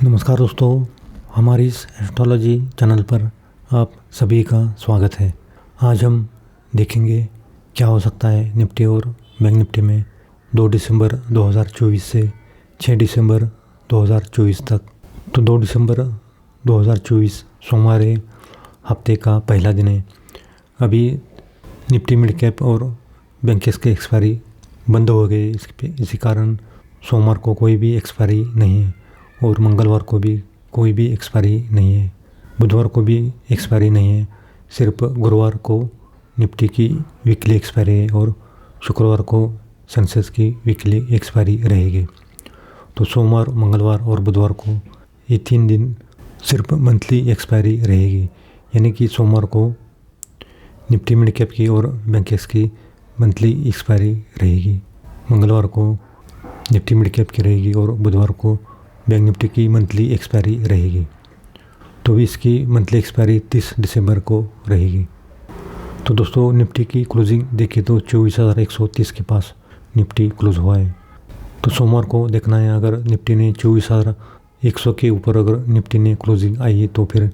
नमस्कार दोस्तों, हमारी इस एस्ट्रोलॉजी चैनल पर आप सभी का स्वागत है। आज हम देखेंगे क्या हो सकता है निफ्टी और बैंक निफ्टी में 2 दिसंबर 2024 से 6 दिसंबर 2024 तक। तो 2 दिसंबर 2024 सोमवार है, हफ्ते का पहला दिन है। अभी निफ्टी मिड कैप और बैंकेस के एक्सपायरी बंद हो गए, इसी कारण सोमवार को कोई भी एक्सपायरी नहीं है और मंगलवार को भी कोई भी एक्सपायरी नहीं है, बुधवार को भी एक्सपायरी नहीं है। सिर्फ गुरुवार को निफ्टी की वीकली एक्सपायरी है और शुक्रवार को सेंसेक्स की वीकली एक्सपायरी रहेगी। तो सोमवार, मंगलवार और बुधवार को ये 3 दिन सिर्फ मंथली एक्सपायरी रहेगी, यानी कि सोमवार को निफ्टी मिड कैप की और बैंकेस की मंथली एक्सपायरी रहेगी, मंगलवार को निफ्टी मिड कैप की रहेगी और बुधवार को बैंक निफ्टी की मंथली एक्सपायरी रहेगी। तो भी इसकी मंथली एक्सपायरी 30 दिसंबर को रहेगी। तो दोस्तों, निफ्टी की क्लोजिंग देखिए तो 24,130 के पास निफ्टी क्लोज हुआ है। तो सोमवार को देखना है, अगर निफ्टी ने 24,100 के ऊपर अगर निफ्टी ने क्लोजिंग आई है तो फिर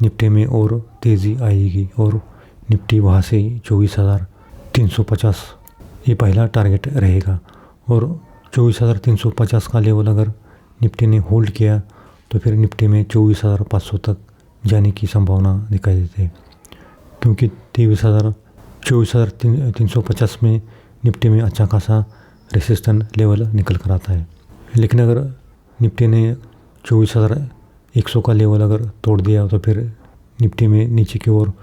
निफ्टी में और तेज़ी आएगी और निफ्टी वहाँ से 24,350 ये पहला टारगेट रहेगा। और 24,350 का लेवल अगर निफ्टी ने होल्ड किया तो फिर निफ्टी में 24,500 तक जाने की संभावना दिखाई देती है, क्योंकि 24,350 में निफ्टी में अच्छा खासा रेसिस्टेंस लेवल निकल कर आता है। लेकिन अगर निफ्टी ने 24,100 का लेवल अगर तोड़ दिया तो फिर निफ्टी में नीचे की ओर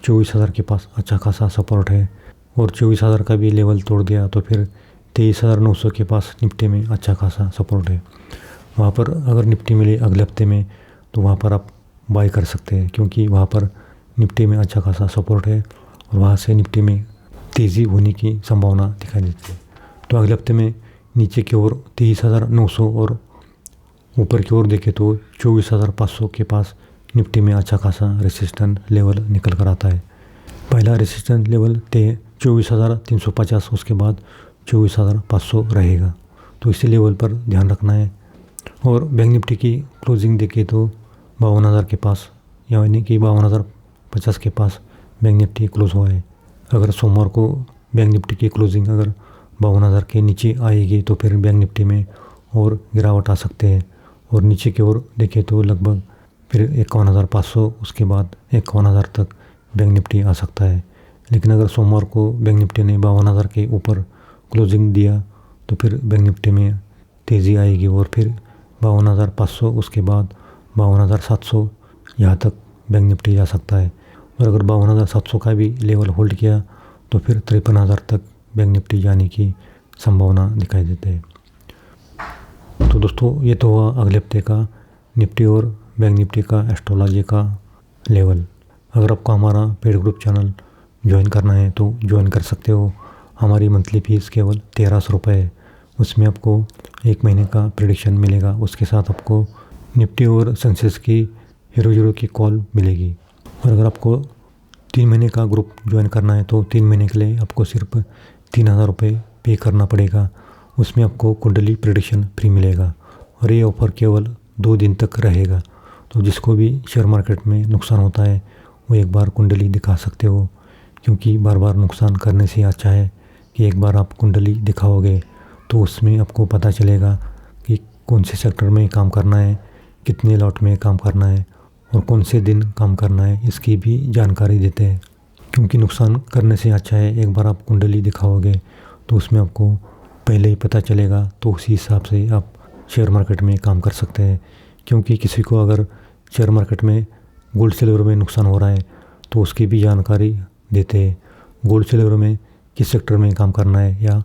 24,000 के पास अच्छा खासा सपोर्ट है और 24,000 का भी लेवल तोड़ दिया तो फिर 23,900 के पास निफ्टी में अच्छा खासा सपोर्ट है। वहाँ पर अगर निफ्टी मिले अगले हफ्ते में तो वहाँ पर आप बाय कर सकते हैं, क्योंकि वहाँ पर निफ्टी में अच्छा खासा सपोर्ट है और वहाँ से निफ्टी में तेज़ी होने की संभावना दिखाई देती है। तो अगले हफ्ते में नीचे की ओर 23,900 और ऊपर की ओर देखें तो 24,500 के पास निफ्टी में अच्छा खासा रेसिस्टेंस लेवल निकल कर आता है। पहला रेसिस्टेंस लेवल 24,350, उसके बाद 24,500 रहेगा। तो इसी लेवल पर ध्यान रखना है। और बैंक निफ्टी की क्लोजिंग देखें तो 52,000 के पास, यानी कि 52,050 के पास बैंक निफ्टी क्लोज हुआ है। अगर सोमवार को बैंक निफ्टी की क्लोजिंग अगर 52,000 के नीचे आएगी तो फिर बैंक निफ्टी में और गिरावट आ सकते हैं और नीचे की ओर देखें तो लगभग फिर 51,500, उसके बाद 51,000 तक बैंक निफ्टी आ सकता है। लेकिन अगर सोमवार को बैंक निफ्टी ने 52,000 के ऊपर क्लोजिंग दिया तो फिर बैंक निफ्टी में तेज़ी आएगी और फिर 52,500, उसके बाद 52,700 यहाँ तक बैंक निफ्टी जा सकता है। और अगर 52,700 का भी लेवल होल्ड किया तो फिर 53,000 तक बैंक निफ्टी जाने की संभावना दिखाई देती है। तो दोस्तों, ये तो हुआ अगले हफ्ते का निफ्टी और बैंक निफ्टी का एस्ट्रोलॉजी का लेवल। अगर आपको हमारा पेड ग्रुप चैनल ज्वाइन करना है तो ज्वाइन कर सकते हो। हमारी मंथली फीस केवल 1,300 रुपये है। उसमें आपको 1 महीने का प्रेडिक्शन मिलेगा, उसके साथ आपको निफ्टी और सेंसेक्स की हीरो की कॉल मिलेगी। और अगर आपको 3 महीने का ग्रुप ज्वाइन करना है तो 3 महीने के लिए आपको सिर्फ 3,000 रुपये पे करना पड़ेगा। उसमें आपको कुंडली प्रेडिक्शन फ्री मिलेगा और ये ऑफ़र केवल 2 दिन तक रहेगा। तो जिसको भी शेयर मार्केट में नुकसान होता है वो एक बार कुंडली दिखा सकते हो, क्योंकि बार बार नुकसान करने से अच्छा है कि एक बार आप कुंडली दिखाओगे तो उसमें आपको पता चलेगा कि कौन से सेक्टर में काम करना है, कितने लॉट में काम करना है और कौन से दिन काम करना है, इसकी भी जानकारी देते हैं। क्योंकि नुकसान करने से अच्छा है एक बार आप कुंडली दिखाओगे तो उसमें आपको पहले ही पता चलेगा, तो उसी हिसाब से आप शेयर मार्केट में काम कर सकते हैं। क्योंकि किसी को अगर शेयर मार्केट में गोल्ड सिल्वर में नुकसान हो रहा है तो उसकी भी जानकारी देते हैं। गोल्ड सिल्वर में किस सेक्टर में काम करना है या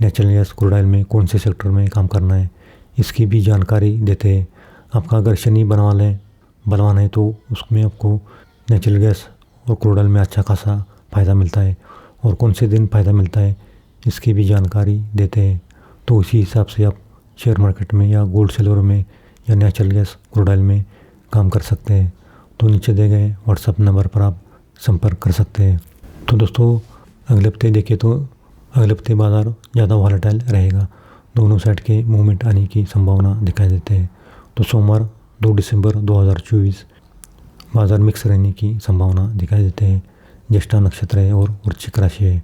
नेचुरल गैस क्रूड ऑयल में कौन से सेक्टर में काम करना है, इसकी भी जानकारी देते हैं। आपका अगर शनि बनवाना है तो उसमें आपको नेचुरल गैस और क्रूड ऑयल में अच्छा खासा फ़ायदा मिलता है और कौन से दिन फ़ायदा मिलता है इसकी भी जानकारी देते हैं। तो उसी हिसाब से आप शेयर मार्केट में या गोल्ड सिल्वर में या नेचुरल गैस क्रूड ऑयल में काम कर सकते हैं। तो नीचे दिए गए व्हाट्सएप नंबर पर आप संपर्क कर सकते हैं। तो दोस्तों, अगले हफ्ते देखें तो अगले हफ्ते बाजार ज़्यादा वॉलेटाइल रहेगा। दोनों साइड के मूवमेंट आने की संभावना दिखाई देते हैं। तो सोमवार 2 दिसंबर 2024 बाजार मिक्स रहने की संभावना दिखाई देते हैं। ज्येष्ठा नक्षत्र है और वृश्चिक राशि है।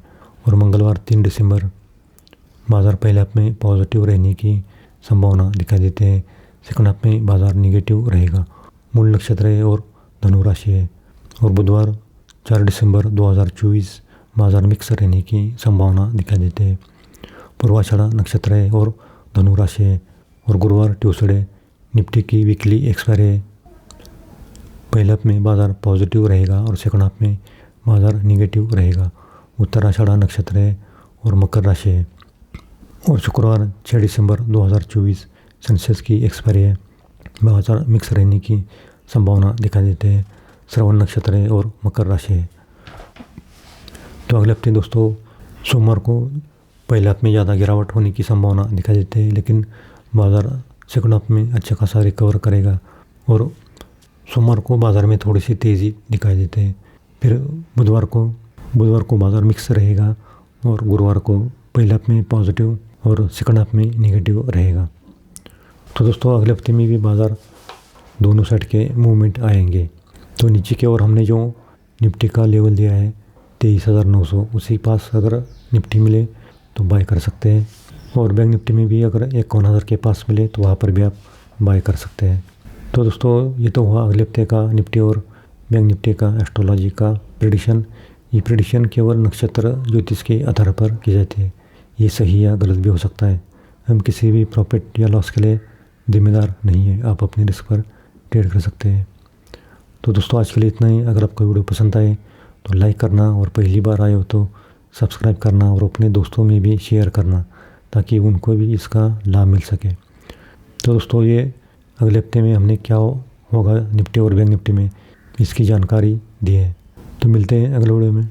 और मंगलवार 3 दिसंबर बाजार पहले हाफ में पॉजिटिव रहने की संभावना दिखाई देते हैं। सेकंड हाफ में बाजार निगेटिव रहेगा। मूल नक्षत्र है और धनु राशि है। और बुधवार 4 दिसंबर 2024 बाजार मिक्स रहने की संभावना दिखाई देते हैं। पूर्वाषाढ़ा नक्षत्र है और धनु राशि है। और गुरुवार ट्यूसडे निफ्टी की वीकली एक्सपायरी है। पहले हाफ में बाजार पॉजिटिव रहेगा और सेकंड हाफ में बाजार निगेटिव रहेगा। उत्तराषाढ़ा नक्षत्र है और मकर राशि है। और शुक्रवार 6 दिसंबर 2024 सेंसेक्स की एक्सपायरी है। बाजार मिक्स रहने की संभावना दिखाई देते हैं। श्रवण नक्षत्र है और मकर राशि है। तो अगले हफ्ते दोस्तों सोमवार को पहले हाफ में ज़्यादा गिरावट होने की संभावना दिखाई देती है, लेकिन बाजार सेकंड हाफ में अच्छा खासा रिकवर करेगा। और सोमवार को बाजार में थोड़ी सी तेज़ी दिखाई देते हैं। फिर बुधवार को बाजार मिक्स रहेगा और गुरुवार को पहले हाफ में पॉजिटिव और सेकंड हाफ में निगेटिव रहेगा। तो दोस्तों अगले हफ्ते में भी बाजार दोनों साइड के मूवमेंट आएंगे। तो नीचे की ओर हमने जो निफ्टी का लेवल दिया है 23,900, उसी पास अगर निफ्टी मिले तो बाय कर सकते हैं। और बैंक निफ्टी में भी अगर 51,000 के पास मिले तो वहाँ पर भी आप बाय कर सकते हैं। तो दोस्तों ये तो हुआ अगले हफ्ते का निफ्टी और बैंक निफ्टी का एस्ट्रोलॉजी का प्रेडिक्शन। ये प्रेडिक्शन केवल नक्षत्र ज्योतिष के आधार पर की जाती है। ये सही या गलत भी हो सकता है। हम किसी भी प्रॉफिट या लॉस के लिए जिम्मेदार नहीं है। आप अपने रिस्क पर ट्रेड कर सकते हैं। तो दोस्तों आज के लिए इतना ही। अगर आपको वीडियो पसंद आए तो लाइक करना और पहली बार आए हो तो सब्सक्राइब करना और अपने दोस्तों में भी शेयर करना ताकि उनको भी इसका लाभ मिल सके। तो दोस्तों ये अगले हफ्ते में हमने क्या होगा निफ्टी और बैंक निफ्टी में इसकी जानकारी दी है। तो मिलते हैं अगले वीडियो में।